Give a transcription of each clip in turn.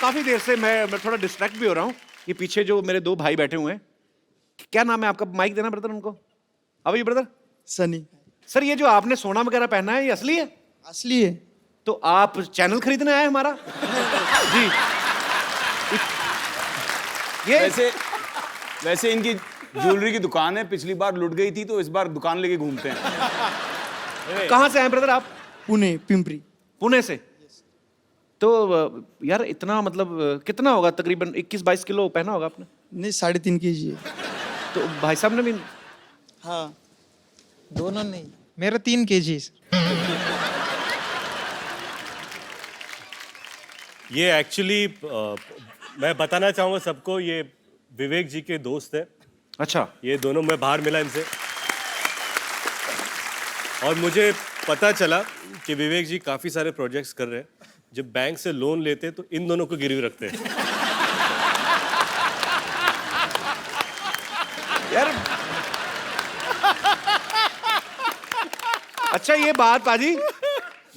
काफी देर से मैं थोड़ा डिस्ट्रैक्ट भी हो रहा हूँ। ये पीछे जो मेरे दो भाई बैठे हुए हैं, क्या नाम है आपका? माइक देना ब्रदर उनको। अब ये ब्रदर सनी। सर, ये जो आपने सोना वगैरह पहना है, ये असली है? असली है। तो आप चैनल खरीदने आए हमारा? जी। ये वैसे इनकी ज्वेलरी की दुकान है, पिछली बार लुट गई थी तो इस बार दुकान लेके घूमते हैं। कहाँ से आए ब्रदर आप? पुणे, पिंपरी। पुणे से? तो यार इतना मतलब कितना होगा तकरीबन 21-22 किलो पहना होगा आपने? नहीं, 3.5 kg है। तो भाई साहब ने भी? हाँ। दोनों नहीं, मेरा 3 kg। ये एक्चुअली मैं बताना चाहूँगा सबको, ये विवेक जी के दोस्त है। अच्छा। ये दोनों, मैं बाहर मिला इनसे और मुझे पता चला कि विवेक जी काफ़ी सारे प्रोजेक्ट्स कर रहे हैं। जब बैंक से लोन लेते हैं तो इन दोनों को गिरवी रखते हैं। यार अच्छा, ये बात पाजी,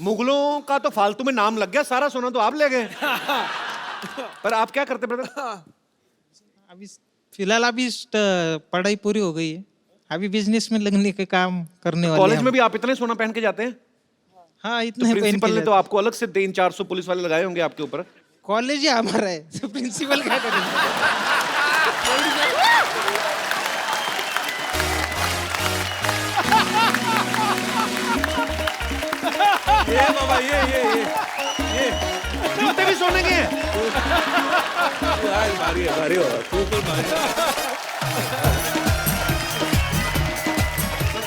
मुगलों का तो फालतू में नाम लग गया, सारा सोना तो आप ले गए। पर आप क्या करते ब्रदर? अभी फिलहाल पढ़ाई पूरी हो गई है, अभी बिजनेस में लगने के काम करने वाले कॉलेज हैं। में भी आप इतने सोना पहन के जाते हैं? हाँ, तो इतने पहन प्रिंसिपल के ने तो जाते। आपको अलग से 300-400 पुलिस वाले लगाए होंगे आपके ऊपर। कॉलेज ही हमारा है, तो प्रिंसिपल क्या करेंगे? ये बाबा, ये जूते भी सोने के हैं? भारी हो रहा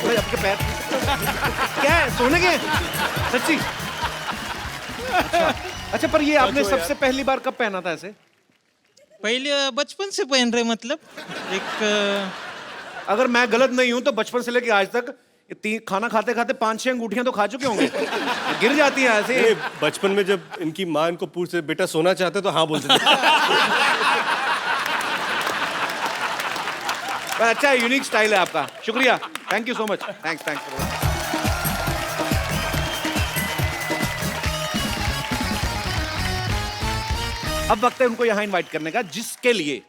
भाई आपके पैर क्या है, सोने के हैं? सच्ची? अच्छा, पर ये आपने सबसे पहली बार कब पहना था ऐसे? पहले बचपन से पहन रहे, मतलब एक अगर मैं गलत नहीं हूं तो बचपन से लेके आज तक खाना खाते खाते 5-6 अंगूठियां तो खा चुके होंगे। गिर जाती हैं ऐसे। ये बचपन में जब इनकी माँ इनको पूछते बेटा सोना चाहते तो हाँ बोलते थे। पर अच्छा, यूनिक स्टाइल है आपका। शुक्रिया, thank you so much. Thanks. अब वक्त है उनको यहां इनवाइट करने का, जिसके लिए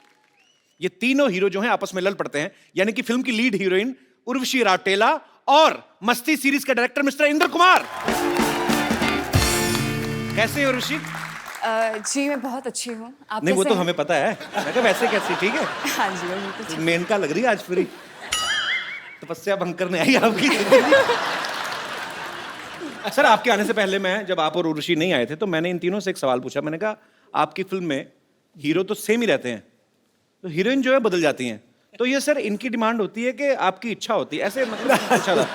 ये तीनों हीरो जो हैं आपस में लड़ पड़ते हैं, यानी कि फिल्म की लीड हीरोइन उर्वशी राउटेला और मस्ती सीरीज के डायरेक्टर मिस्टर इंद्र कुमार। कैसे हैं उर्वशी? जी मैं बहुत अच्छी हूँ। आप नहीं, वो कैसे तो हैं? हमें पता है। मैं कहा वैसे कैसी? ठीक है। हाँ जी, मैं बिल्कुल ठीक। मेनका लग रही है आज फ्री। तपस्या भंग करने आई आपकी। सर, आपके आने से पहले जब आप और उर्वशी नहीं आए थे तो मैंने इन तीनों से एक सवाल पूछा। मैंने कहा आपकी फिल्म में हीरो तो सेम ही रहते हैं, तो हीरोइन जो है बदल जाती हैं, तो ये सर इनकी डिमांड होती है कि आपकी इच्छा होती है, ऐसे मतलब पूछा था।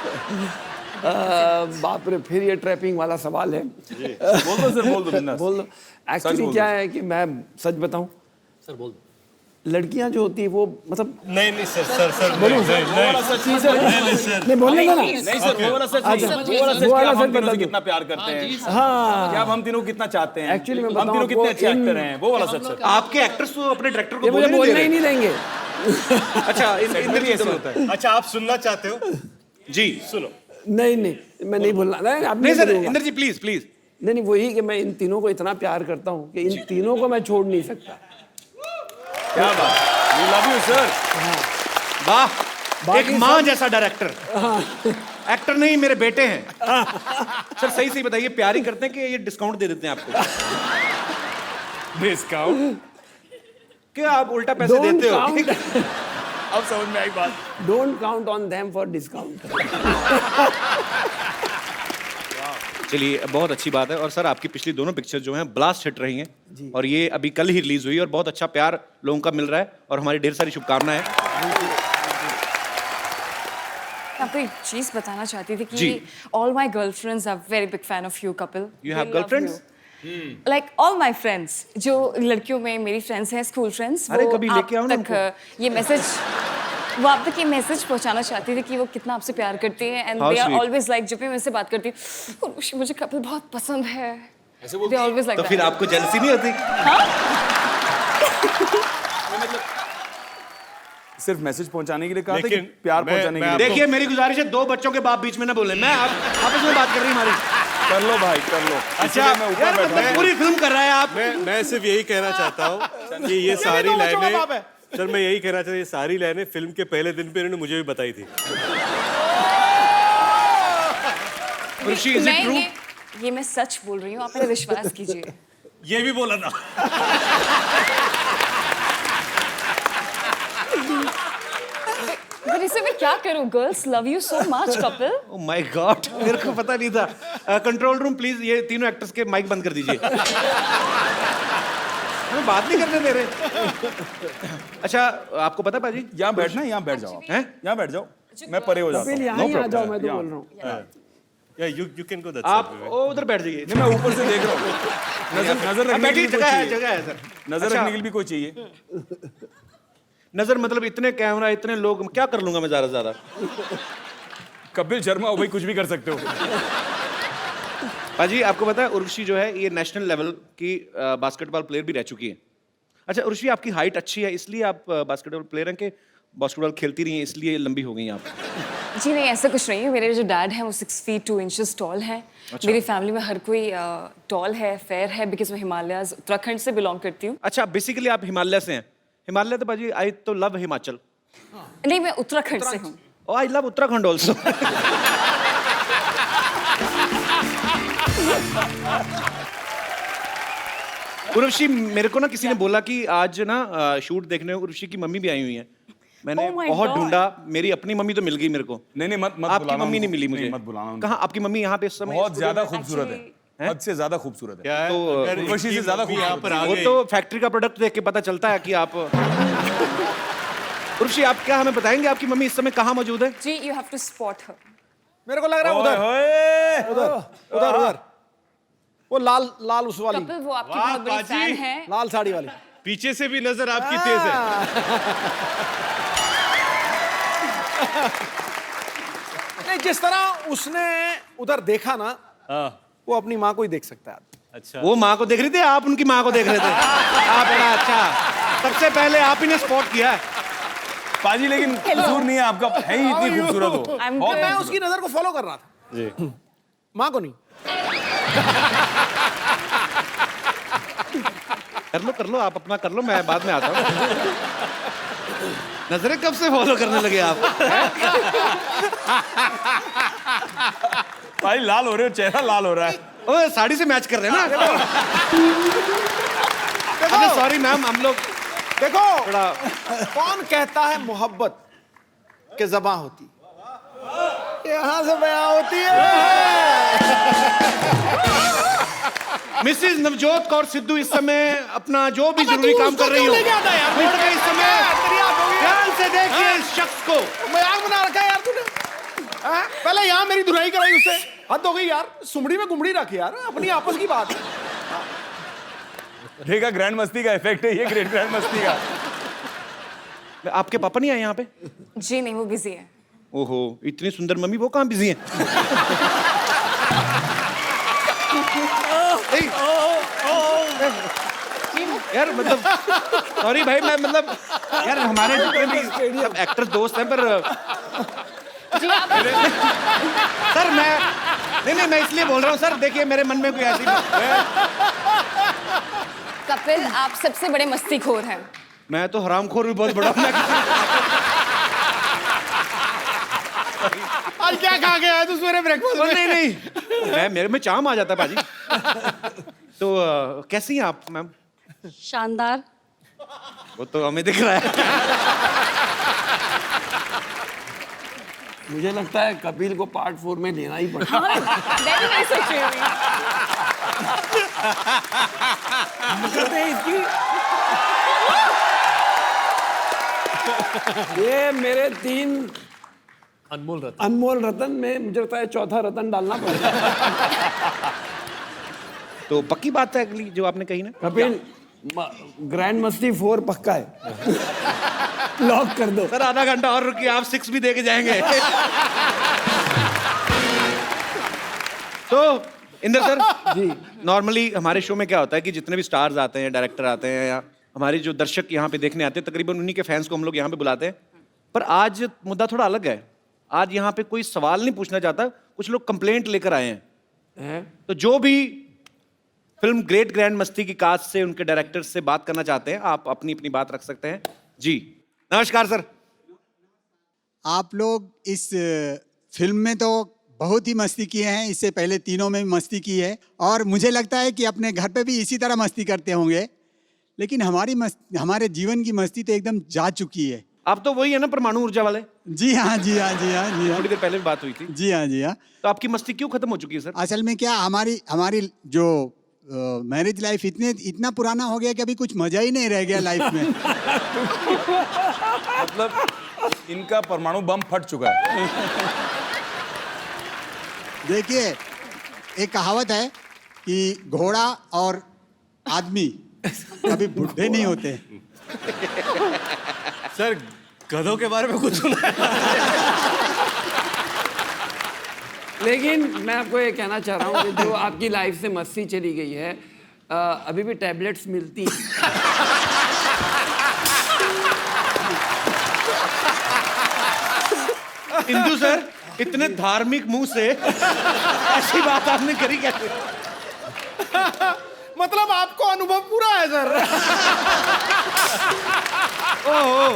बाप रे, फिर ये ट्रैपिंग वाला सवाल है। बोल दो सर, बोल दो बिंदास। बोल दो। एक्चुअली क्या है कि मैं सच बताऊं सर, बोल दो, लड़कियां जो होती है वो मतलब नहीं सर बोलूं सर? नहीं बोलने का ना। नहीं सर, वो वाला सच नहीं। वो वाला सच वो वाला कि आप सच हम तीनों बता से दो। कितना प्यार करते हैं, हाँ, क्या आप हम तीनों को कितना चाहते हैं, Actually मैं हम बताऊं तीनों कितने आपको, अच्छे एक्टर हैं, वो वाला सच सर। आपके एक्टर्स तो अपने डायरेक्टर को ये मुझे बोलने बोलना नहीं ही दे नहीं देंगे। रहे। अच्छा, इंद्र जी ऐसे होता है। अच्छा, आप सुनना चाहते हो? जी सुनो। नहीं, मैं नहीं बोलना। नहीं सर, इंद्र जी प्लीज। नहीं, वही कि मैं इन तीनों को इतना प्यार करता हूँ कि इन तीनों को मैं छोड़ नहीं सकता। क्या बात, वी लव यू सर। वाह, एक माँ जैसा डायरेक्टर। एक्टर नहीं, मेरे बेटे हैं। सर सही बताइए, प्यार ही करते हैं कि ये डिस्काउंट दे देते हैं आपको? डिस्काउंट? क्या आप उल्टा पैसे देते हो? अब समझ में आई बात। Don't count on them for discount. चलिए, बहुत अच्छी बात है। और सर, आपकी पिछली दोनों पिक्चर जो हैं ब्लास्ट हिट रही हैं, और ये अभी कल ही रिलीज हुई और बहुत अच्छा प्यार लोगों का मिल रहा है, और हमारी ढेर सारी शुभकामनाएं हैं। आपको एक चीज बताना चाहती थी जी। कि all my girlfriends are very big fan of you Kapil. You have girlfriends? Like all my friends, जो लड़कियों में मेरी फ्रेंड्स हैं, स्कूल फ्रेंड्स, अरे, वो कभी आप लेके आओ ना तक ये मैसेज वो आप तक ये मैसेज पहुंचाना चाहती थी कि वो कितना आपसे प्यार करती है, and How they are sweet. Always like, जब भी मैं उनसे बात करती हूँ, मुझे कपिल बहुत पसंद है, दे ऑलवेज लाइक तो फिर आपको जेलसी नहीं होती? सिर्फ मैसेज पहुंचाने के लिए कहा था कि लेकिन प्यार मैं- पहुंचाने के मैं लिए? देखिए, मेरी गुजारिश है, दो बच्चों के बाप बीच में ना बोले। मैं आपस में बात कर रही हूँ हमारी। कर लो भाई, कर लो। अच्छा इसीलिए मैं ऊपर यार बैठा मतलब हूँ। पूरी फिल्म कर रहा है आप। मैं सिर्फ यही कहना चाहता हूँ कि ये सारी लाइनें, सर मैं यही कहना चाहता हूँ, ये सारी लाइनें फिल्म के पहले दिन पे इन्होंने मुझे भी बताई थी। ऋषि, is it मैं true? ये मैं सच बोल रही हूँ, आप मेरा विश्वास कीजिए। ये भी बोला था। पर इसे मैं क्या करूँ? Girls love you so much Kapil. Oh my God, मेरे को पता नहीं था। कंट्रोल रूम प्लीज ये तीनों एक्टर्स के माइक बंद कर दीजिए। हमें बात नहीं करने दे रहे। अच्छा आपको पता है पाजी? यहाँ बैठना, यहाँ बैठ जाओ। हैं? यहाँ बैठ जाओ, मैं परे हो जाता कपिल हूँ। यहाँ ही आ जाओ, मैं तो बोल रहा हूँ। या यू कैन गो दैट आप उधर बैठ जाइए। नहीं, मैं ऊपर से देख रहा हूँ। नजर अब रखने के बैठिए, लिए कोई जगह है, चाहिए। जगह है सर। नजर अच्छा, रखने के लिए भी कोई चाहिए। नजर मतलब इतने कैमरा, इतने लोग, क्या कर लूंगा मैं ज्यादा से ज्यादा। कपिल शर्मा हो भाई, कुछ भी कर सकते हो। पाजी आपको पता है उर्वशी जो है ये नेशनल लेवल की बास्केटबॉल प्लेयर भी रह चुकी है। अच्छा उर्वशी आपकी हाइट अच्छी है इसलिए आप बास्केटबॉल प्लेयर हैं कि बास्केटबॉल खेलती रही हैं इसलिए लंबी हो गई हैं आप? जी नहीं, ऐसा कुछ नहीं है। मेरे जो डैड हैं वो 6 feet 2 inches टॉल हैं। मेरी फैमिली में हर कोई टॉल है, फेयर है, बिकॉज मैं हिमालयाज उत्तराखंड से बिलोंग करती हूँ। अच्छा बेसिकली आप हिमालय से हैं। हिमालय तो पाजी आई तो लव हिमाचल। नहीं, मैं उत्तराखंड से हूँ। Oh, I love Uttarakhand also. Urvashi मेरे को ना किसी ने बोला कि आज ना शूट देखने उर्वशी की मम्मी भी आई हुई है। मैंने Oh my बहुत God. ढूंढा, मेरी अपनी मम्मी तो मिल गई मेरे को। नहीं, मत आपकी बुलाना मम्मी नहीं उनको। मिली मुझे। नहीं, मत बुलाना उनको। कहाँ आपकी मम्मी यहाँ पे इस समय? बहुत ज्यादा खूबसूरत है, Actually- हद से ज्यादा खूबसूरत है। क्या है? तो, अगर उर्वशी से इनकी ज्यादा मम्मी यहाँ पर आ वो गई तो फैक्ट्री का प्रोडक्ट देख के पता चलता है कि आप। उर्वशी आप क्या हमें बताएंगे आपकी मम्मी इस समय कहाँ मौजूद है? जी, यू हैव टू स्पॉट हर। मेरे को लग रहा है उधर ओए, उधर उधर वो लाल लाल उस वाली कपिल वो आपकी वाह, बहुत बड़ी बाजी। फैन है। लाल साड़ी वाली। पीछे से भी नजर आपकी तेज है। नहीं, जिस तरह उसने उधर देखा ना, वो अपनी माँ को ही देख सकता है। अच्छा वो माँ को देख रही थी, आप उनकी माँ को देख रहे थे। आप बड़ा अच्छा, सबसे पहले आप ही ने स्पॉट किया है। पाजी लेकिन कसूर नहीं है आपका, है ही इतनी खूबसूरत हो। I'm बहुत good. मैं उसकी नजर को फॉलो कर रहा था, जी माँ को नहीं। कर लो आप अपना कर लो, मैं बाद में आता हूँ। नजरें कब से फॉलो करने लगे आप? भाई लाल हो रहे हो, चेहरा लाल हो रहा है। ओए साड़ी से मैच कर रहे हैं ना? अरे सॉरी मैम, हम लोग देखो थोड़ा कौन कहता है मोहब्बत के ज़बां होती, यहाँ से बयां होती है। मिसेज नवजोत कौर सिद्धू इस समय अपना जो भी जरूरी काम कर रही हो, छोड़ के इस समय ध्यान से देखिए इस शख्स को। मजाक बना रखा है यार तूने। हाँ? पहले यहाँ मेरी धुलाई कराई उससे, हद हो गई यार। सुमड़ी में गुमड़ी रख यार, अपनी आपस की बात है। देखा, ग्रैंड मस्ती का इफेक्ट है ये, ग्रैंड मस्ती का। आपके पापा नहीं आए यहाँ पे? जी नहीं, वो बिजी है। ओहो, इतनी सुंदर मम्मी, वो कहाँ बिजी है? यार मतलब सॉरी भाई, मैं मतलब यार हमारे जितने भी सब एक्टर दोस्त हैं, पर जी आप सर मैं मैं इसलिए बोल रहा हूँ सर, देखिए मेरे मन में कोई ऐसी कपिल, आप सबसे बड़े मस्तीखोर हैं। मैं तो हरामखोर भी बहुत बड़ा हूँ। आज क्या खा के आया तू सवेरे ब्रेकफास्ट में? नहीं मैं मेरे में चाम आ जाता है पाजी। तो कैसी हैं आप मैम? शानदार। वो तो हमें दिख रहा है। मुझे लगता है कपिल को पार्ट 4 में लेना ही पड़ेगा। मैं भी नहीं सोच रही हूँ। ये मेरे 3 अनमोल रतन में मुझे लगता है चौथा रतन डालना पड़ेगा। तो पक्की बात है अगली जो आपने कही ना? कपिल, ग्रैंड मस्ती 4 पक्का है, लॉक कर दो। सर आधा घंटा और रुकिए, आप 6 भी दे के जाएंगे। तो इंदर सर जी, नॉर्मली हमारे शो में क्या होता है कि जितने भी स्टार्स आते हैं, डायरेक्टर आते हैं, या हमारे जो दर्शक यहाँ पे देखने आते हैं, तकरीबन उन्हीं के फैंस को हम लोग यहाँ पे बुलाते हैं। पर आज मुद्दा थोड़ा अलग है। आज यहाँ पे कोई सवाल नहीं पूछना चाहता, कुछ लोग कंप्लेंट लेकर आए हैं हैं? तो जो भी फिल्म ग्रेट ग्रैंड मस्ती की कास्ट से, उनके डायरेक्टर से बात करना चाहते हैं, आप अपनी अपनी बात रख सकते हैं। जी नमस्कार सर। आप लोग इस फिल्म में तो बहुत ही मस्ती किए हैं, इससे पहले तीनों में भी मस्ती की है, और मुझे लगता है कि अपने घर पे भी इसी तरह मस्ती करते होंगे, लेकिन हमारे जीवन की मस्ती तो एकदम जा चुकी है। आप तो वही है ना परमाणु ऊर्जा वाले? जी हाँ, जी हाँ, जी हाँ, जी हाँ, थोड़ी देर पहले भी बात हुई थी। जी हाँ, जी हाँ। तो आपकी मस्ती क्यों खत्म हो चुकी है सर? असल में क्या, हमारी जो मैरिज लाइफ इतना पुराना हो गया कि अभी कुछ मजा ही नहीं रह गया लाइफ में। मतलब इनका परमाणु बम फट चुका है। देखिए, एक कहावत है कि घोड़ा और आदमी कभी बुढ़े नहीं होते। सर गधों के बारे में कुछ सुना है? लेकिन मैं आपको ये कहना चाह रहा हूँ कि जो आपकी लाइफ से मस्ती चली गई है, अभी भी टैबलेट्स मिलती हैं। इंदु सर, इतने धार्मिक मुंह से ऐसी बात आपने करी कैसे? मतलब आपको अनुभव पूरा है सर। ओहो,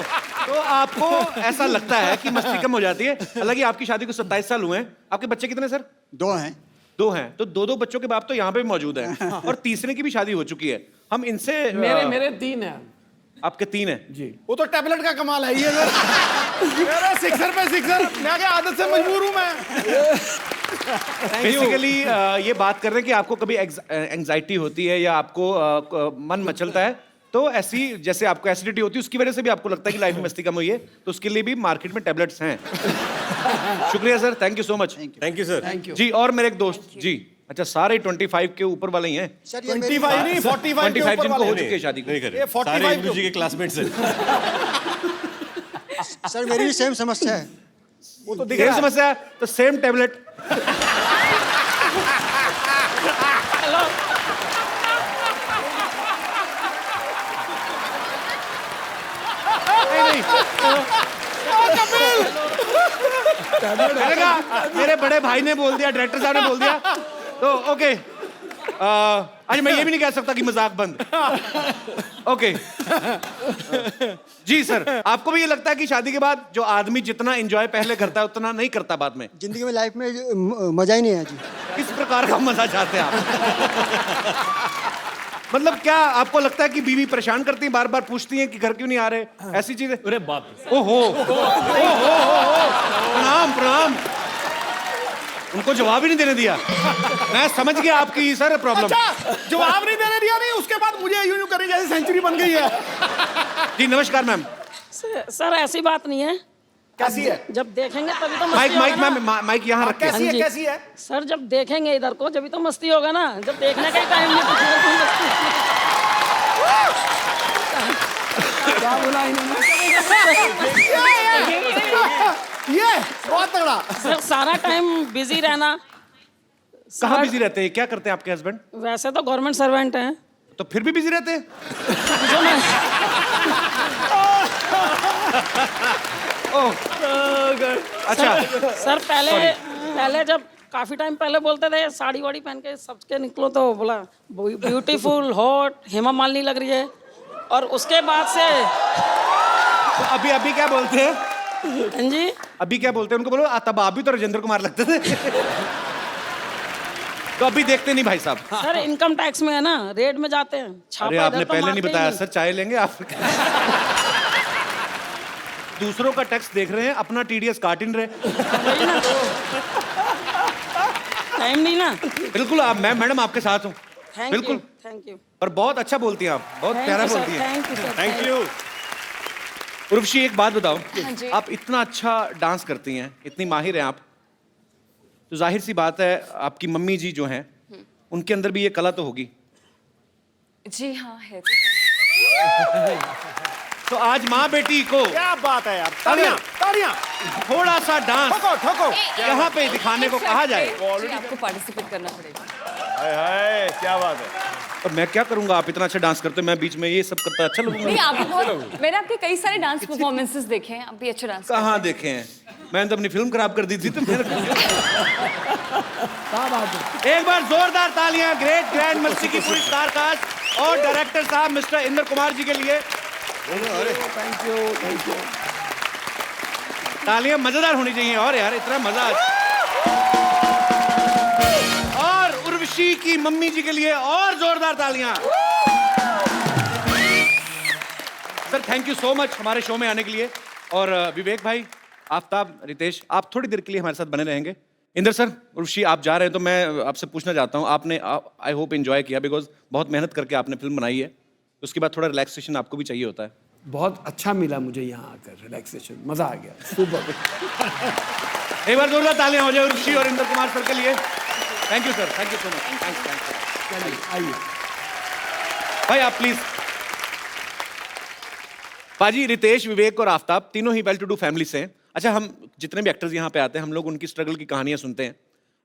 तो आपको ऐसा लगता है कि मस्ती कम हो जाती है। हालांकि आपकी शादी को 27 साल हुए हैं। आपके बच्चे कितने सर? 2 हैं। 2 हैं। तो 2 बच्चों के बाप तो यहाँ पे भी मौजूद हैं और तीसरे की भी शादी हो चुकी है। हम इनसे मेरे 3 हैं। आपके 3 हैं जी। वो तो टैबलेट का कमाल है ये सर। मेरा सिक्सर पे सिक्सर, मैं क्या आदत से मजबूर हूँ मैं। बेसिकली ये बात कर रहे हैं कि आपको कभी एंजाइटी होती है या आपको मन मचलता है, तो ऐसी जैसे आपको एसिडिटी होती है उसकी वजह से भी आपको लगता है कि लाइफ में मस्ती कम हुई है, तो उसके लिए भी मार्केट में टैबलेट्स हैं। शुक्रिया sir, thank you so much. Thank you sir. Thank you. जी, और मेरे एक दोस्त जी, अच्छा सारे 25 के ऊपर वाले ही हैं? 25 नहीं, 45 के 25 ऊपर जिनको वाले हो हैं। चुकी है शादी को। नहीं करे, ये 45 सारे इंदु जी के क्लासमेट्स हैं। सर मेरी भी सेम समस्या है। वो तो दिख सेम रहा है। समस्या है तो सेम टैबलेट। नहीं मैंने कहा मेरे बड़े भाई ने बोल दिया, डायरेक्टर साहब ने बोल दिया, तो ओके। आज मैं ये भी नहीं कह सकता कि मजाक बंद। ओके। जी सर, आपको भी ये लगता है कि शादी के बाद जो आदमी जितना एंजॉय पहले करता है उतना नहीं करता बाद में? जिंदगी में लाइफ में मजा ही नहीं है जी। किस प्रकार का मजा चाहते हैं आप? मतलब क्या आपको लगता है कि बीवी परेशान करती है, बार बार पूछती है कि घर क्यों नहीं आ रहे, ऐसी चीजें? अरे बाप रे। ओहो, प्रणाम प्रणाम। उनको जवाब ही नहीं देने दिया। मैं समझ गया आपकी सर प्रॉब्लम। अच्छा, जवाब नहीं देने दिया नहीं, उसके बाद मुझे यूं यूं करी जैसे सेंचुरी बन गई है। जी नमस्कार मैम। सर ऐसी बात नहीं है। कैसी है? जब देखेंगे तभी तो माइक मस्ती माइक होगा मैम, ना। माइक यहाँ रखें। कैसी है? जी। कैसी है? सर जब देखेंगे इधर को जब तो मस्ती होगा ना, जब देखने का ही टाइम नहीं तो फिर कौन मस्ती? क्या बोला इन्होंने? ये बहुत तगड़ा। सर सारा टाइम बिजी रहना। कहाँ सर, बिजी रहते हैं? क्या करते हैं आपके हस्बैंड? वैसे तो गवर्नमेंट सर्वेंट हैं। तो फिर भी बिजी रहते हैं? जो मैं अच्छा। सर पहले जब काफी टाइम पहले बोलते थे साड़ी वाड़ी पहन के सबके निकलो, तो बोला ब्यूटीफुल हॉट हेमा मालिनी लग रही है, और उसके बाद से तो अभी क्या बोलते हैं? हाँ जी, अभी क्या बोलते हैं उनको? बोलो तब आप भी तो राजेंद्र कुमार लगते थे। तो अभी देखते नहीं भाई साहब? सर इनकम टैक्स में है ना, रेड में जाते हैं। छापा अरे इधर आपने तो पहले नहीं मारते ही बताया सर, चाय लेंगे आप? दूसरों का टैक्स देख रहे हैं, अपना टीडीएस काट ही नहीं रहे। वही ना, टाइम नहीं ना। बिल्कुल, आप मैडम आपके साथ हूँ, बिल्कुल। Thank you. और बहुत अच्छा बोलती हैं आप, बहुत प्यारा बोलती हैं। Thank you sir. Thank you. Urvashi एक बात बताओ, हाँ जी। आप इतना अच्छा डांस करती हैं, इतनी माहिर हैं आप, तो जाहिर सी बात है आपकी मम्मी जी जो हैं उनके अंदर भी ये कला तो होगी। जी हाँ है। तो आज माँ बेटी को क्या बात है यार, तालियां तालियां। थोड़ा सा डांस ठोको ठोको। यहाँ पे दिखाने को कहा जाए। जी, आपको पार्टिसिपेट करना पड़ेगा। हाय हाय क्या बात है। तो मैं क्या करूंगा, आप इतना अच्छा डांस करते हो, मैं बीच में ये सब करता अच्छा नहीं लगूंगा? आप बहुत, मैंने आपके कई सारे डांस परफॉर्मेंसेस देखे हैं, आप भी अच्छा डांस कहाँ देखे हैं? मैंने तो अपनी फिल्म खराब कर दी थी, तो मेरे एक बार जोरदार तालियां ग्रेट ग्रैंड मस्ती की पूरी स्टार कास्ट और डायरेक्टर साहब मिस्टर इंद्र कुमार जी के लिए। Thank you. तालियां मजेदार होनी चाहिए और यार इतना मजा और उर्वशी की मम्मी जी के लिए और जोरदार तालियां। Sir thank you so much हमारे शो में आने के लिए। और विवेक भाई, आफ्ताब, रितेश, आप थोड़ी देर के लिए हमारे साथ बने रहेंगे। इंद्र सर, उर्वशी आप जा रहे हैं तो मैं आपसे पूछना चाहता हूं, आपने आई होप एंजॉय किया, बिकॉज बहुत मेहनत करके आपने फिल्म बनाई है, उसके बाद थोड़ा रिलैक्सेशन आपको भी चाहिए होता है। बहुत अच्छा मिला मुझे यहाँ आकर, रिलैक्सेशन, मजा आ गया, सुपर। एक बार जोरदार तालियां हो जाए उर्वशी और इंद्र कुमार सर के लिए। Thank you sir, thank you so much. Thanks. आइए भाई आप प्लीज। पाजी, रितेश, विवेक और आफ्ताब तीनों ही वेल टू डू फैमिली से हैं। अच्छा, हम जितने भी एक्टर्स यहाँ पे आते हैं हम लोग उनकी स्ट्रगल की कहानियां सुनते हैं,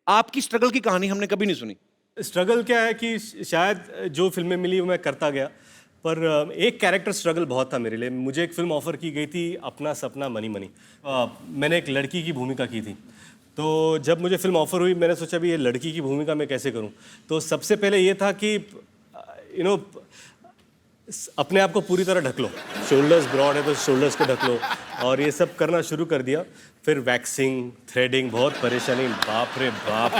आपकी स्ट्रगल की कहानी हमने कभी नहीं सुनी। स्ट्रगल क्या है कि शायद जो फिल्में मिली वो मैं करता गया, पर एक कैरेक्टर स्ट्रगल बहुत था मेरे लिए। मुझे एक फिल्म ऑफर की गई थी, अपना सपना मनी मनी। मैंने एक लड़की की भूमिका की थी, तो जब मुझे फिल्म ऑफर हुई मैंने सोचा भी ये लड़की की भूमिका मैं कैसे करूं। तो सबसे पहले ये था कि अपने आप को पूरी तरह ढक लो, शोल्डर्स ब्रॉड है तो शोल्डर्स को ढक लो, और ये सब करना शुरू कर दिया। फिर वैक्सिंग, थ्रेडिंग, बहुत परेशानी, बाप रे बाप।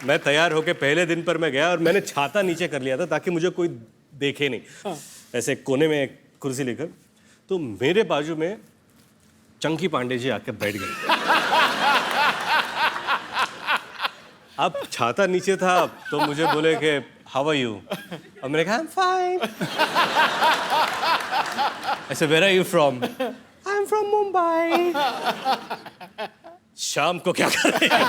मैं तैयार होके पहले दिन पर मैं गया और मैंने छाता नीचे कर लिया था ताकि मुझे कोई देखे नहीं, ऐसे कोने में एक कुर्सी लेकर। तो मेरे बाजू में चंकी पांडे जी आके बैठ गए। अब छाता नीचे था तो मुझे बोले कि हाउ आर यू, और मैंने कहा आई एम फाइन। ऐसे where are you from, I am from Mumbai. शाम को क्या कर रहे हैं?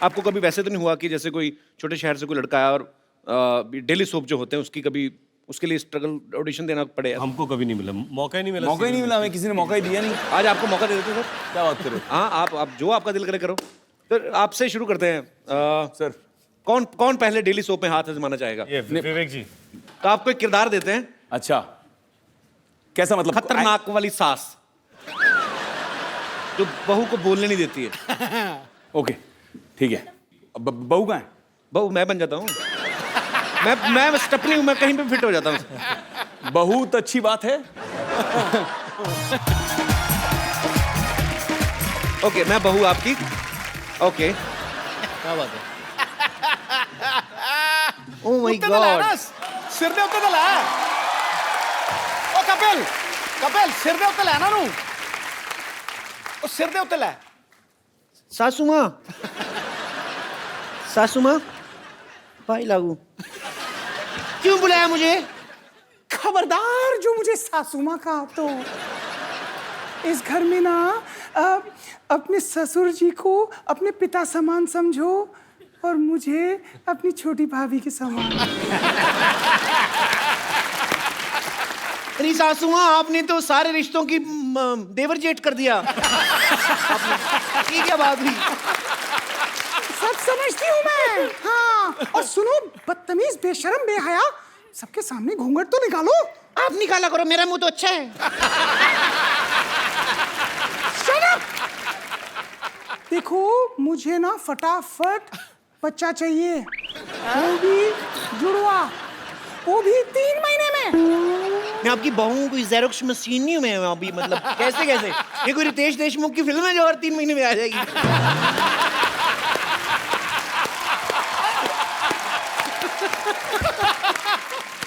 आपको कभी वैसे तो नहीं हुआ कि जैसे कोई छोटे शहर से कोई लड़का आया और डेली सोप जो होते हैं उसकी कभी उसके लिए स्ट्रगल ऑडिशन देना पड़े? हमको कभी नहीं मिला, मौका ही नहीं मिला। मौका ही नहीं मिला, हमें किसी ने मौका ही दिया नहीं। आज आपको मौका दे देते सर। क्या बात करें? हाँ, आप जो आपका दिल करे करो। तो आपसे शुरू करते हैं। सर कौन पहले डेली सोप में हाथ आजमाना चाहेगा? ये विवेक जी। तो आपको एक किरदार देते हैं। अच्छा, कैसा मतलब? खतरनाक वाली सास जो बहू को बोलने नहीं देती है। ओके ठीक है। अब बहू कहाँ है? बहू मैं बन जाता हूँ। मैं स्टपनी हूँ, मैं कहीं पे फिट हो जाता हूँ। बहू तो अच्छी बात है। ओके, मैं बहू आपकी। ओके, क्या बात है? ओह माय गॉड, सिर दे उत्ते तो लै। ओ कपिल सिर दे उत्ते लै ना नू। ओ सिर दे उत्ते लै। सासू माँ भाई लागू क्यों बुलाया मुझे? खबरदार जो मुझे सासू माँ कहा तो इस घर में ना अपने ससुर जी को अपने पिता समान समझो और मुझे अपनी छोटी भाभी के समान। अरे सासू माँ, आपने तो सारे रिश्तों की देवर जेठ कर दिया। ये क्या बात हुई? सब समझती हूँ मैं। हाँ, और सुनो बदतमीज, बेशरम, बेहया, सबके सामने घूंघट तो निकालो। आप निकाला करो, मेरा मुंह तो अच्छा है। Shut up! देखो मुझे ना फटाफट बच्चा चाहिए, वो भी जुड़वा, वो भी 3 महीने में। मैं आपकी बहू हूँ, कोई ज़ेरोक्स मशीन नहीं हूँ मैं अभी। मतलब कैसे ये कोई रितेश देशमुख की फिल्म है जो और 3 महीने में आ जाएगी?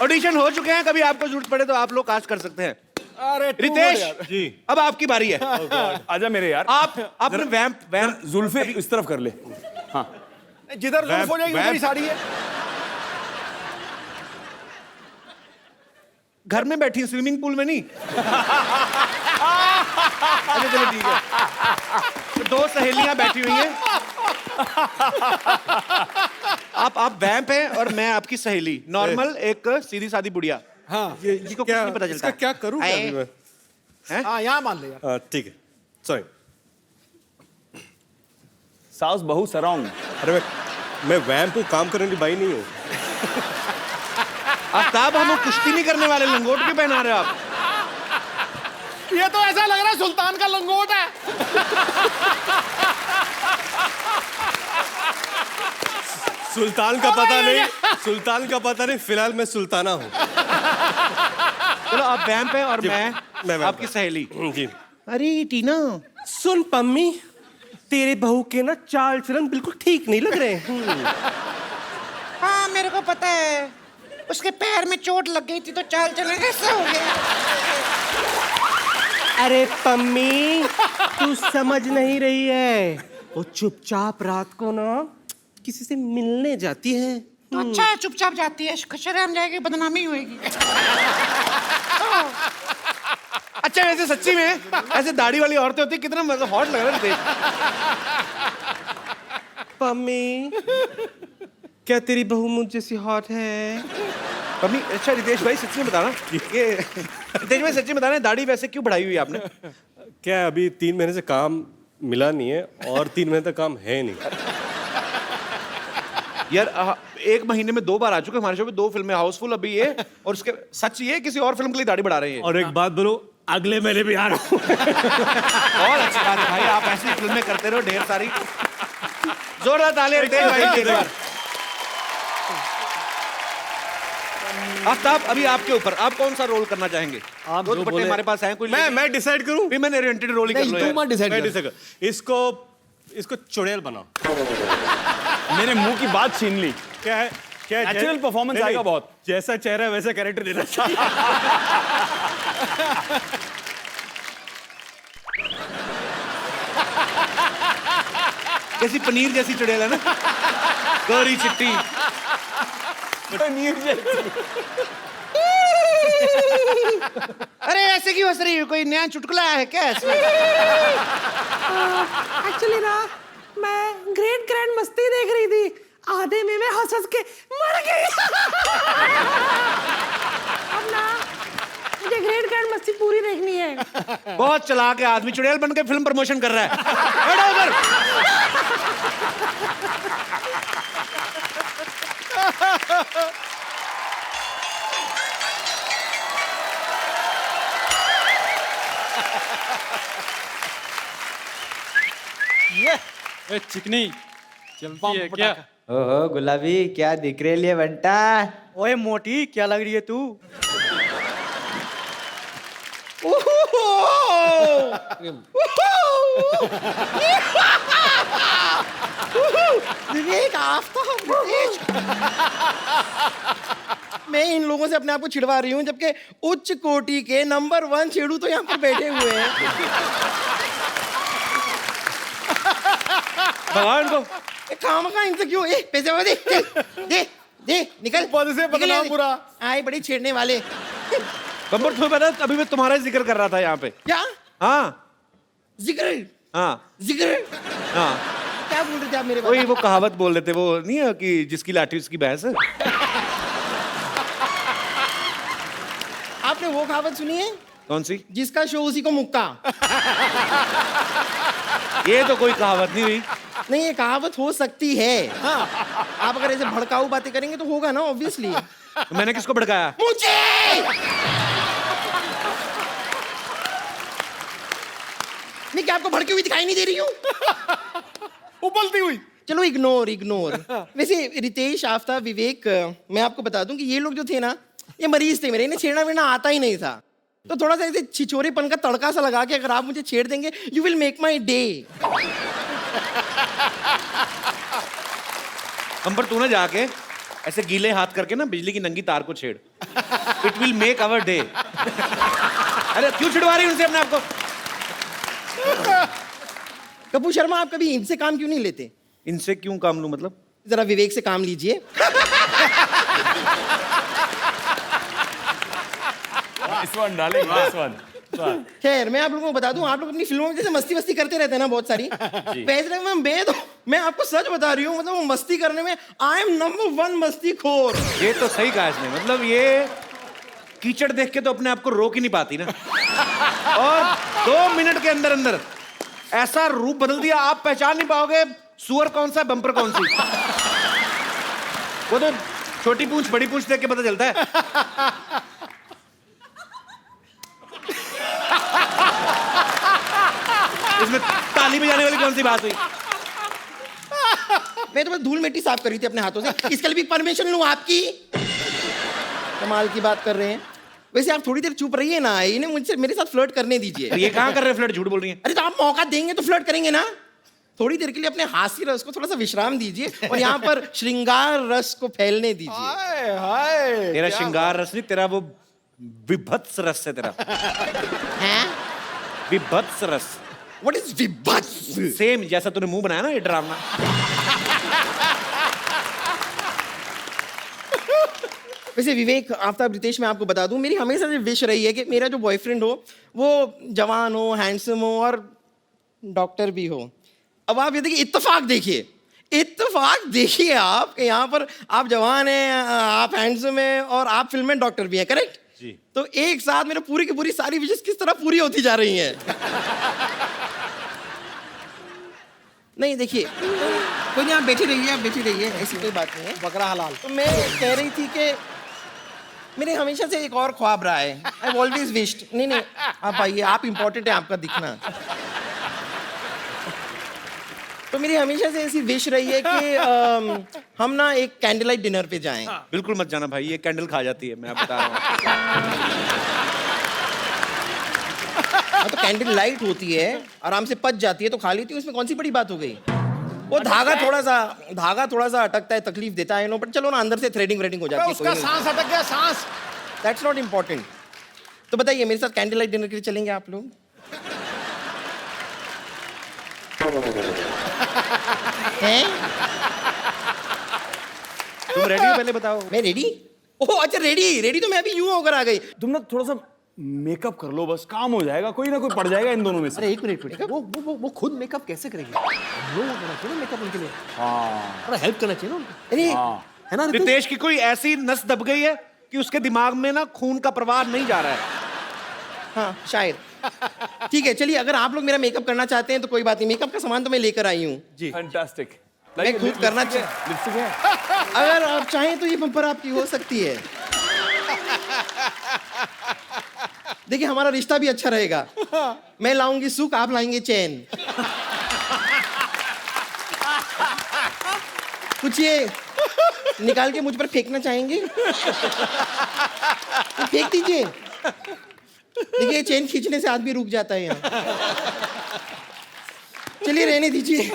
ऑडिशन हो चुके हैं, कभी आपको जरूरत पड़े तो आप लोग कास्ट कर सकते हैं। अरे रितेश जी, अब आपकी बारी है। आजा मेरे यार। आप अपने वैम्प जुल्फे इस तरफ कर ले। हाँ, जिधर जुल्फ हो जाएगी उधर ही साड़ी है। घर में बैठी, स्विमिंग पूल में नहीं। अच्छा चलो ठीक है। तो 2 सहेलियां बैठी हुई हैं। आप वैम्प हैं और मैं आपकी सहेली, नॉर्मल एक सीधी सादी बुढ़िया। हाँ, जिसको कुछ नहीं पता चलता। क्या करूं मैं? हाँ यहाँ मान ले यार। ठीक है, सॉरी। साउस बहु सराउंड। अरे मैं वैम्प को काम करने की बाई नहीं हूँ। आफ्ताब, हम कुश्ती नहीं करने वाले, लंगोट क्यों पहना रहे हो आप? ये तो ऐसा लग रहा है सुल्तान का लंगोट है। सुल्तान का पता नहीं, सुल्तान का पता नहीं, फिलहाल मैं सुल्ताना हूँ। चलो, आप वैम्प हैं और मैं वैम्प आपकी सहेली। जी। अरे टीना, सुन पम्मी, तेरे बहू के ना चाल चलन बिल्कुल ठीक नहीं लग रहे हैं। हाँ मेरे को पता है, उसके पैर में चोट लग गई थी तो चाल चलन ऐसा हो गया। अरे पम्मी, तू समझ नहीं रही है, वो चुपचाप रात को ना किसी से मिलने जाती है। तो अच्छा है, चुपचाप जाती है, शर्म जाएगी, बदनामी होएगी। अच्छा वैसे सच्ची में ऐसे दाढ़ी वाली औरतें होती, कितना मतलब हॉट लग रहा है। पम्मी, क्या तेरी बहू मुझ जैसी हॉट है? पम्मी, अच्छा रितेश भाई सच्ची में बताना, ये रितेश भाई सच्ची में बताना, दाढ़ी वैसे क्यों बढ़ाई हुई है आपने? क्या अभी 3 महीने से काम मिला नहीं है और 3 महीने तक काम है नहीं। यार 1 महीने में 2 बार आ चुके हमारे शो पे, 2 फिल्में, हाउसफुल अभी ये, और उसके सच ये किसी और फिल्म के लिए दाढ़ी बढ़ा रहे हैं। और एक बात बोलो, अगले महीने भी आ रहा हूँ। और अच्छी बात है भाई, आप ऐसी फिल्में करते रहो ढेर सारी। जोरदार तालियां रितेश भाई के एक बार। आफ्ताब, अभी आपके ऊपर, आप कौन सा रोल करना चाहेंगे? आप दो जो दुपट्टे बोले- हमारे पास हैं, कोई मैं डिसाइड करूं? भी मैंने ओरिएंटेड रोल ही कर लो यार। तू मत डिसाइड मैं कर। डिसाइड कर। इसको चुड़ैल बनाओ। मेरे मुंह की बात छीन ली। क्या है? क्या है? Natural performance नहीं, आएगा नहीं, बहुत। जैसा चेहरा है वैसा कैरेक्टर देना चाहिए। कैसी पनीर जैसी चुड़ैल है ना, गौरी चिट्टी। अरे ऐसे क्यों हंस रही हो, कोई नया चुटकुला है क्या इसमें? एक्चुअली ना मैं ग्रेट ग्रैंड मस्ती देख रही थी, आधे में मैं हंस हंस के मर गई। अब ना मुझे ग्रेट ग्रैंड मस्ती पूरी देखनी है। बहुत चालाक है आदमी, चुड़ैल बन के फिल्म प्रमोशन कर रहा है। बैठो उधर। चिकनी चलती है क्या? ओहो गुलाबी, क्या दिख रही है बंटा? ओए मोटी, क्या लग रही है तू? विवेक, आफ्ताब, विवेक। मैं इन लोगों से अपने आप को छिड़वा रही हूँ, जबकि उच्च कोटि के नंबर 1 छेड़ू तो यहाँ पर बैठे हुए हैं। भगवान को काम का इनसे क्यों? पैसे वाले दे, दे, दे, निकल। पद से बदनाम पूरा। आए बड़ी छेड़ने वाले। बम्बर, तुम्हें पता है, अभी मैं तुम्हारा जिक्र कर रहा था यहाँ पे। क्या हाँ जिक्र? हाँ जिक्र हाँ, क्या बोल रहे थे आप मेरे वही बारे वो कहावत बोल रहे थे, वो नहीं है कि जिसकी लाठी उसकी भैंस। आपने वो कहावत सुनी है, कौन सी? जिसका शो उसी को मुक्का? ये तो कोई कहावत नहीं हुई। नहीं, ये कहावत हो सकती है। हाँ, आप अगर ऐसे भड़काऊ बातें करेंगे तो होगा ना, ऑब्वियसली। तो मैंने किसको भड़काया? मुझे मैं क्या आपको भड़की हुई दिखाई नहीं दे रही हूँ? उबलती हुई। चलो इग्नोर इग्नोर। वैसे रितेश, आफ्ताब, विवेक, मैं आपको बता दूं कि ये लोग जो थे ना, ये मरीज थे मेरे, इन्हें छेड़ना वेड़ना आता ही नहीं था। तो थोड़ा सा ऐसे छिछोरेपन का तड़का सा लगा के अगर आप मुझे छेड़ देंगे, you will make my day. हम पर तू ना जाके ऐसे गीले हाथ करके ना बिजली की नंगी तार को छेड़। It will make our day. अरे क्यों छिड़वा रही उनसे अपने आप को? कपूर शर्मा, आप कभी इनसे काम क्यों नहीं लेते? इनसे क्यों काम लूं मतलब? जरा विवेक से काम लीजिए। खैर, मैं आप लोगों को बता दूं, आप लोग अपनी फिल्मों में जैसे मस्ती वस्ती करते रहते हैं ना बहुत सारी, पैसे में मैं आपको सच बता रही हूँ, मतलब वो मस्ती करने में आई एम नंबर 1 मस्ती खोर। ये तो सही कहा इसने, मतलब ये कीचड़ देख के तो अपने आप को रोक ही नहीं पाती ना। और 2 मिनट के अंदर अंदर ऐसा रूप बदल दिया, आप पहचान नहीं पाओगे सुअर कौन सा, बम्पर कौन सी। वो तो छोटी पूंछ बड़ी पूंछ देख के पता चलता है। इसमें ताली बजाने वाली कौन सी बात हुई? मैं तो बस धूल मिट्टी साफ करी थी अपने हाथों से, इसके लिए भी परमिशन लूं आपकी? कमाल की बात कर रहे हैं। वैसे आप थोड़ी देर चुप रहिए ना, इन्हें मुझसे मेरे साथ फ्लर्ट करने दीजिए। ये कहाँ कर रहे हैं फ्लर्ट, झूठ बोल रही हैं। अरे तो आप मौका देंगे तो फ्लर्ट करेंगे ना। थोड़ी देर के लिए अपने हास्य रस को थोड़ा सा विश्राम दीजिए और यहाँ पर श्रृंगार रस को फैलने दीजिए। हाय हाय, तेरा श्रृंगार रस नहीं, तेरा वो विभत्स रस है तेरा। हैं? विभत्स रस। What is विभत्स? सेम जैसा तूने मुंह बनाया ना ये ड्रामा। वैसे विवेक, आफ्ताब, रितेश, मैं आपको बता दूं, मेरी हमेशा से विश रही है कि मेरा जो बॉयफ्रेंड हो वो जवान हो, हैंडसम हो और डॉक्टर भी हो। अब आप ये देखिए, इत्तेफाक देखिए आप कि यहाँ पर आप जवान हैं, आप हैंडसम हैं और आप फिल्म में डॉक्टर भी हैं, करेक्ट जी। तो एक साथ मेरे पूरी की पूरी सारी विशेष किस तरह पूरी होती जा रही हैं। नहीं देखिए, कोई नहीं, आप बैठी रहिए, ऐसी कोई बात नहीं है। बकरा हलाल। तो मैं कह रही थी कि मेरे हमेशा से एक और ख्वाब रहा है। आई ऑलवेज विश्ड, नहीं आप आइए, आप इम्पोर्टेंट है, आपका दिखना। तो मेरी हमेशा से ऐसी विश रही है कि हम ना एक कैंडल लाइट डिनर पे जाएं। बिल्कुल मत जाना भाई, ये कैंडल खा जाती है, मैं आप बता रहा हूँ। तो कैंडल लाइट होती है, आराम से पच जाती है तो खा लेती हूँ, इसमें कौन सी बड़ी बात हो गई। वो धागा थोड़ा सा अटकता है, तकलीफ देता है, नो, बट चलो ना, अंदर से थ्रेडिंग हो जाती है। उसका सांस अटक गया, सांस। That's not important. तो बताइए, मेरे साथ कैंडल लाइट डिनर के लिए चलेंगे आप लोग? हैं? तुम रेडी हो पहले बताओ। मैं रेडी? ओह अच्छा, रेडी तो मैं अभी यूं होकर आ गई। तुम ना थोड़ा सा मेकअप कर लो, बस काम हो जाएगा, कोई ना कोई पड़ जाएगा इन दोनों में से। अरे एक मिनट, वो खुद मेकअप कैसे करेंगे? हम लोग करना चाहिए मेकअप उनके लिए। हाँ, थोड़ा हेल्प करना चाहिए ना उनको। अरे है ना रितेश की कोई ऐसी नस दब गई है कि उसके दिमाग में ना खून का प्रवाह नहीं जा रहा है। हाँ शायद। ठीक है, चलिए, अगर आप लोग मेरा मेकअप करना चाहते हैं तो कोई बात नहीं, मेकअप का सामान तो मैं लेकर आई हूँ जी। फैंटास्टिक। मैं खुद करना लिपस्टिक है। अगर आप चाहें तो ये बम्पर आपकी हो सकती है। देखिए, हमारा रिश्ता भी अच्छा रहेगा। मैं लाऊंगी सुख, आप लाएंगे चैन। कुछ ये निकाल के मुझ पर फेंकना चाहेंगे? तो फेंक दीजिए। देखिए, चेन खींचने से आदमी रुक जाता है यहाँ। चलिए, रहने दीजिए।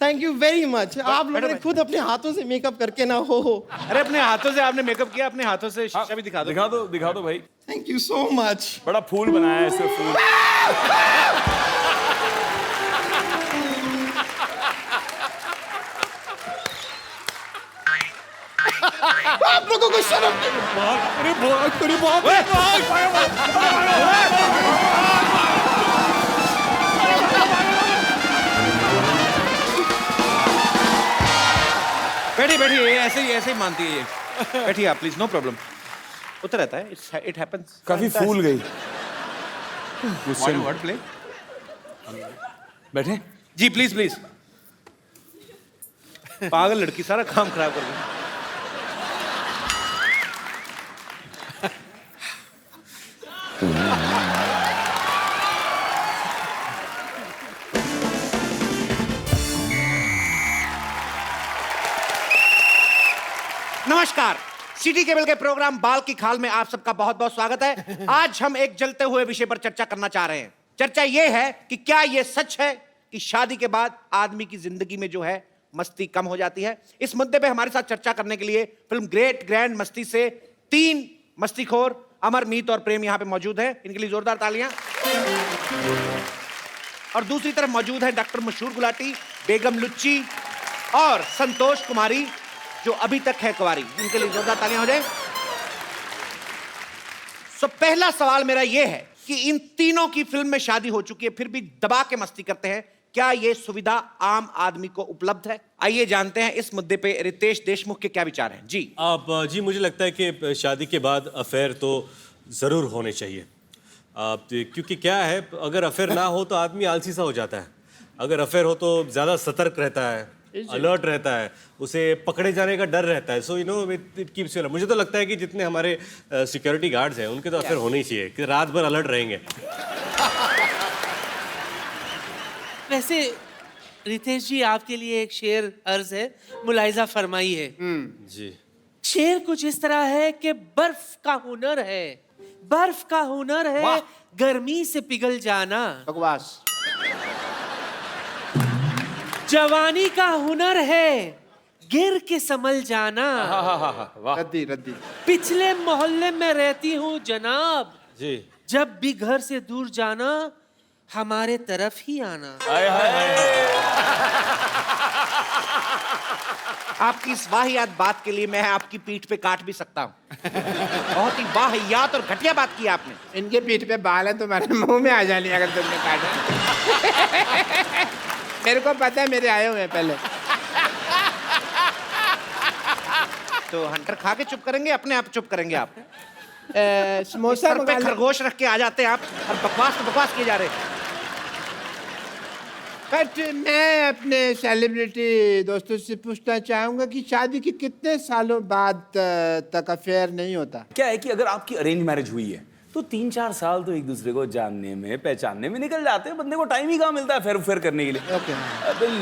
Thank you very much. आप लोगों ने खुद अपने हाथों से मेकअप करके ना हो। अरे अपने हाथों से आपने मेकअप किया, अपने हाथों से शीशा भी दिखा दो। दिखा दो भाई। Thank you so much. बड़ा फूल बनाया है इससे, फूल। आप लोगों को शर्म बैठिए, ऐसे ही मानती है ये। बैठिए आप प्लीज, नो प्रॉब्लम। होता रहता है, इट हैपेंस। काफी फूल गई। Word play. बैठे जी, प्लीज। पागल लड़की, सारा काम खराब कर गई। नमस्कार, सिटी केबल के प्रोग्राम बाल की खाल में आप सबका बहुत बहुत स्वागत है। आज हम एक जलते हुए विषय पर चर्चा करना चाह रहे हैं। चर्चा ये है कि क्या ये सच है कि शादी के बाद आदमी की जिंदगी में जो है मस्ती कम हो जाती है। इस मुद्दे पे हमारे साथ चर्चा करने के लिए फिल्म ग्रेट ग्रैंड मस्ती से 3 मस्तीखोर अमर, मीत और प्रेम यहाँ पे मौजूद है। इनके लिए जोरदार तालियां। और दूसरी तरफ मौजूद है डॉक्टर मशहूर गुलाटी, बेगम लुच्ची और संतोष कुमारी, जो अभी तक है कुंवारी। इनके लिए जोरदार तालियां हो जाए। पहला सवाल मेरा यह है कि इन तीनों की फिल्म में शादी हो चुकी है, फिर भी दबा के मस्ती करते हैं। क्या यह सुविधा आम आदमी को उपलब्ध है? आइए जानते हैं इस मुद्दे पे रितेश देशमुख के क्या विचार हैं। जी जी, मुझे लगता है कि शादी के बाद अफेयर तो जरूर होने चाहिए। क्योंकि क्या है, अगर अफेयर ना हो तो आदमी आलसी सा हो जाता है, अगर अफेयर हो तो ज़्यादा सतर्क रहता है, अलर्ट रहता है, उसे पकड़े जाने का डर रहता है। So you know it keeps you. मुझे तो लगता है कि जितने हमारे सिक्योरिटी गार्ड्स हैं उनके तो अफेयर होने ही चाहिए, कि रात भर अलर्ट रहेंगे। वैसे रितेश जी, आपके लिए एक शेर अर्ज है, मुलाहिजा फरमाई है। जी। शेर कुछ इस तरह है कि बर्फ का हुनर है, बर्फ का हुनर है गर्मी से पिघल जाना। बकवास। जवानी का हुनर है गिर के संभल जाना। रद्दी रद्दी। पिछले मोहल्ले में रहती हूँ जनाब, जी। जब भी घर से दूर जाना हमारे तरफ ही आना। आपकी इस वाहियात बात के लिए मैं आपकी पीठ पे काट भी सकता हूँ। बहुत ही वाहियात और घटिया बात की आपने। इनके पीठ पे बाल है, तुम्हारे मुंह में आ जाने अगर तुमने काटा। मेरे को पता है, मेरे आए हुए हैं पहले। तो हंटर खा के चुप करेंगे, अपने आप चुप करेंगे आप? समोसा सर पे खरगोश रख के आ जाते हैं आप, और बकवास तो बकवास किए जा रहे हैं। बट मैं अपने सेलिब्रिटी दोस्तों से पूछना चाहूंगा कि शादी के कितने सालों बाद तक अफेयर नहीं होता? क्या है कि अगर आपकी अरेंज मैरिज हुई है तो 3-4 साल तो एक दूसरे को जानने में, पहचानने में निकल जाते हैं। बंदे को टाइम ही कहाँ मिलता है फेर फेर करने के लिए।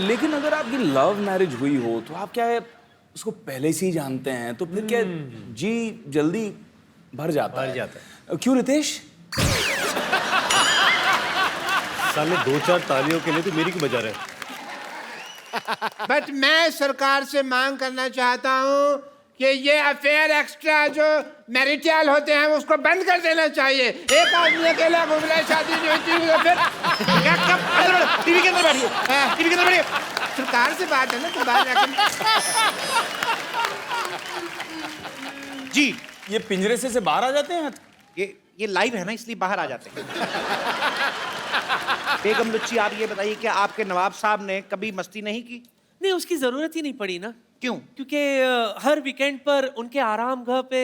लेकिन अगर आपकी लव मैरिज हुई हो तो आप क्या है उसको पहले से ही जानते हैं, तो फिर क्या जी जल्दी भर जाता है। क्यों रितेश? साले 2-4 तालियों के लिए तो मेरी क्यों बजा रहे हैं? बट मैं सरकार से मांग करना चाहता हूँ कि ये अफेयर एक्स्ट्रा जो मैरिटल होते हैं उसको बंद कर देना चाहिए। एक आदमी अकेला घूम रहा है, शादी नहीं होती तो फिर टीवी के अंदर बैठिए, टीवी के अंदर बैठिए। सरकार से बात है ना, तो बाहर जाकर। जी, ये पिंजरे से बाहर आ जाते हैं। ये लाइव है ना, इसलिए बाहर आ जाते हैं। बेगम लुच्ची, आप ये बताइए कि आपके नवाब साहब ने कभी मस्ती नहीं की? नहीं, उसकी जरूरत ही नहीं पड़ी ना। क्यों? क्योंकि हर वीकेंड पर उनके आराम घर पे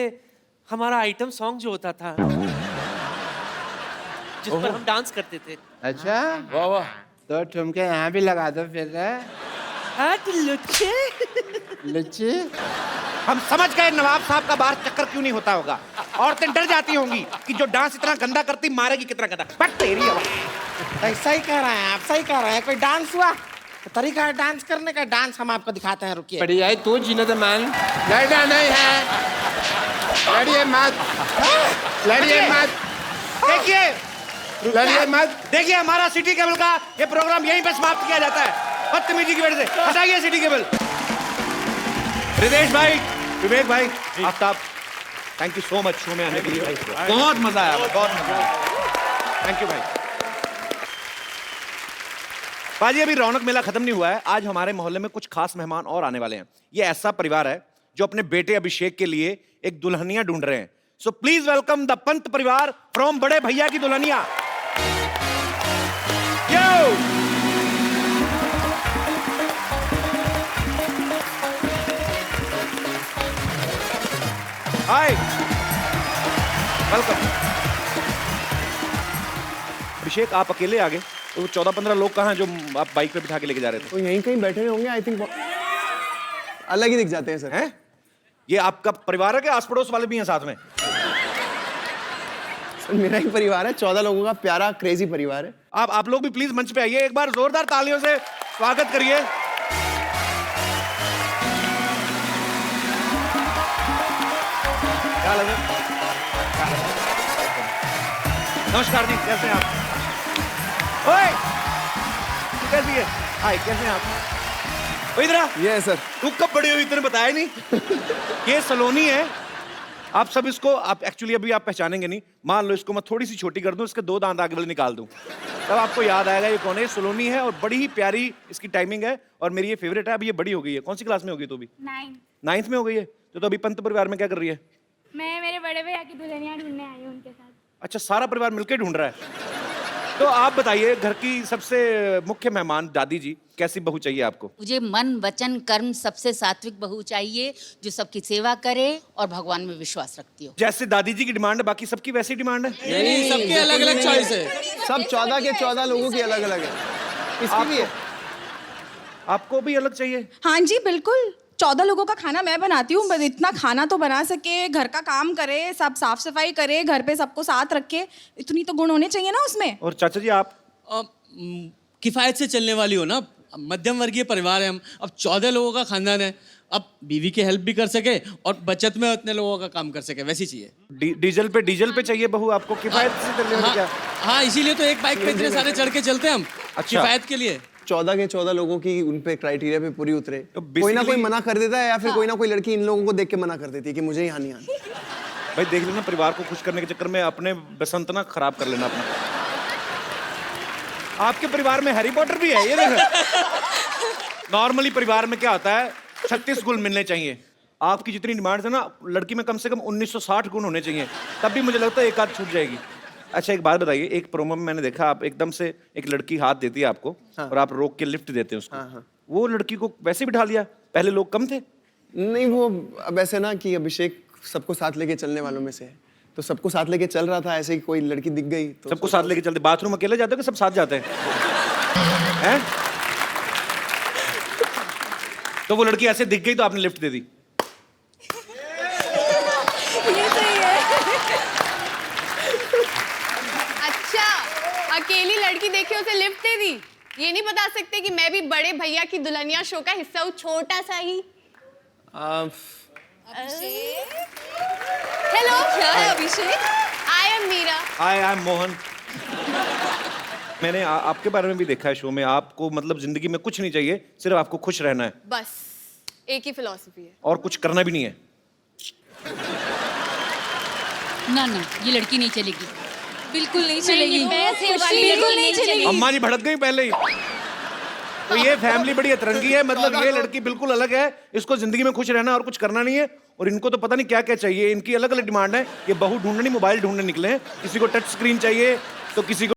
हमारा आइटम सॉन्ग जो होता था, जिस पर हम डांस करते थे। अच्छा, वाह वाह। तो ठुमके यहाँ भी लगा दो फिर। लुच्चे लुच्ची, हम समझ गए नवाब साहब का बाहर चक्कर क्यों नहीं होता होगा। औरतें डर जाती होंगी कि जो डांस इतना गंदा करती मारेगी कितना गंदा। बट तेरी सही कह रहे हैं आप, सही कह रहे हैं। कोई डांस हुआ तरीका है डांस करने का, डांस हम आपको दिखाते हैं, रुकिए। बढ़िया है, तू जीने तो मान। लड़ना नहीं है, लड़िए मत, लड़िए मत, देखिए लड़िए मत। देखिए, हमारा सिटी केबल का ये प्रोग्राम यहीं पे समाप्त किया जाता है बदतमीजी की वजह से। हटाइए सिटी केबल। रितेश भाई, विवेक भाई, Aftab, thank you so much show में आने के लिए। बहुत मजा आया, बहुत मजा आया। थैंक यू भाई। बाजी, अभी रौनक मेला खत्म नहीं हुआ है। आज हमारे मोहल्ले में कुछ खास मेहमान और आने वाले हैं। ये ऐसा परिवार है जो अपने बेटे अभिषेक के लिए एक दुल्हनिया ढूंढ रहे हैं। So please welcome the Pant परिवार फ्रॉम बड़े भैया की दुल्हनिया। यो! हाय, वेलकम। अभिषेक, आप अकेले आ गए, तो 14-15 लोग कहाँ हैं जो आप बाइक पे बिठा के लेके जा रहे थे? तो यहीं कहीं बैठे होंगे, आई थिंक। अलग ही दिख जाते हैं सर। हैं? ये आपका परिवार है कि आस पड़ोस वाले भी हैं साथ में? सर मेरा ही परिवार है, 14 लोगों का प्यारा क्रेजी परिवार है। आप लोग भी प्लीज मंच पे आइए, एक बार जोरदार तालियों से स्वागत करिए। क्या लगे? नमस्कार जी, कैसे हैं आप? ओए, कैसी है? हाय, कैसे हैं आप? इधर आ। ये सर, तू कब बड़ी हुई, तूने बताया नहीं। ये सलोनी है। आप सब इसको, आप एक्चुअली अभी आप पहचानेंगे नहीं। मान लो इसको मैं थोड़ी सी छोटी कर दूं, इसके 2 दांत आगे वाले निकाल दूं, तब आपको याद आएगा ये कौन है। सलोनी है और बड़ी ही प्यारी इसकी टाइमिंग है, और मेरी ये फेवरेट है। अभी ये बड़ी हो गई है। कौन सी क्लास में हो गई तू? अभी 9th में हो गई है। तो अभी पंत परिवार में क्या कर रही है? मैं मेरे बड़े भैया की दुल्हनिया ढूंढने आई हूँ उनके साथ। अच्छा, सारा परिवार मिलकर ढूंढ रहा है। तो आप बताइए, घर की सबसे मुख्य मेहमान दादी जी, कैसी बहू चाहिए आपको? मुझे मन वचन कर्म सबसे सात्विक बहू चाहिए, जो सबकी सेवा करे और भगवान में विश्वास रखती हो। जैसे दादी जी की डिमांड है, बाकी सबकी वैसी डिमांड है? नहीं, सबकी अलग अलग चॉइस है। सब 14 के 14 लोगों की अलग अलग है। इसकी भी है। आपको भी अलग चाहिए? हाँ जी बिल्कुल। 14 लोगों का खाना मैं बनाती हूँ, बस इतना खाना तो बना सके, घर का काम करे, सब साफ सफाई करे, घर पे सबको साथ रखे, इतनी तो गुण होने चाहिए ना उसमें। और चाचा जी आप? किफायत से चलने वाली हो ना, मध्यम वर्गीय परिवार है हम, अब 14 लोगों का खानदान है, अब बीवी की हेल्प भी कर सके और बचत में उतने लोगों का काम कर सके, वैसी चाहिए। डीजल पे चाहिए बहू आपको, किफायत से चलने वाली? क्या? हाँ, इसीलिए तो एक बाइक पे इतने सारे चढ़ के चलते हैं हम। अच्छा। किफायत के लिए 14 के 14 लोगों की उन पे क्राइटेरिया पे पूरी उतरे, कोई ना कोई मना कर देता है, या फिर कोई ना कोई लड़की इन लोगों को देख के मना कर देती है कि मुझे यहाँ नहीं आना। भाई देख लेना, परिवार को खुश करने के चक्कर में अपने बसंत ना खराब कर लेना अपना। आपके परिवार में हैरी पॉटर भी है, ये देखो। नॉर्मली परिवार में क्या होता है, 36 गुण मिलने चाहिए। आपकी जितनी डिमांड है ना, लड़की में कम से कम 1960 गुण होने चाहिए, तब भी मुझे लगता है एक आध छूट जाएगी। अच्छा एक बात बताइए, एक प्रोमो में मैंने देखा, आप एकदम से एक लड़की हाथ देती है आपको, और आप रोक के लिफ्ट देते हैं उसको। वो लड़की को वैसे बिठा लिया? पहले लोग कम थे? नहीं, वो अब ऐसे ना कि अभिषेक सबको साथ लेके चलने वालों में से है, तो सबको साथ लेके चल रहा था, ऐसे ही कोई लड़की दिख गई तो सबको साथ लेके चलते? बाथरूम अकेले जाते हो कि सब साथ जाते हैं? हैं? तो वो लड़की ऐसे दिख गई तो आपने लिफ्ट दे दी? ये सही है। अच्छा, अकेली लड़की देखे उसे लिफ्ट दे दी? ये नहीं बता सकते कि मैं भी बड़े भैया की दुल्हनिया शो का हिस्सा हूँ, छोटा सा ही। Hello Abhishek, I am Meera. I am Mohan. मैंने आपके बारे में भी देखा है शो में, आपको मतलब जिंदगी में कुछ नहीं चाहिए, सिर्फ आपको खुश रहना है, बस एक ही फिलॉसफी है, और कुछ करना भी नहीं है। ना ना, ये लड़की नहीं चलेगी, बिल्कुल नहीं चलेगी, बिल्कुल नहीं चलेगी। अम्मा जी भड़क गई पहले ही। तो ये फैमिली बड़ी अतरंगी है, मतलब ये लड़की बिल्कुल अलग है, इसको जिंदगी में खुश रहना और कुछ करना नहीं है, और इनको तो पता नहीं क्या क्या चाहिए, इनकी अलग अलग डिमांड है। ये बहू ढूंढने नहीं, मोबाइल ढूंढने निकले हैं, किसी को टच स्क्रीन चाहिए तो किसी को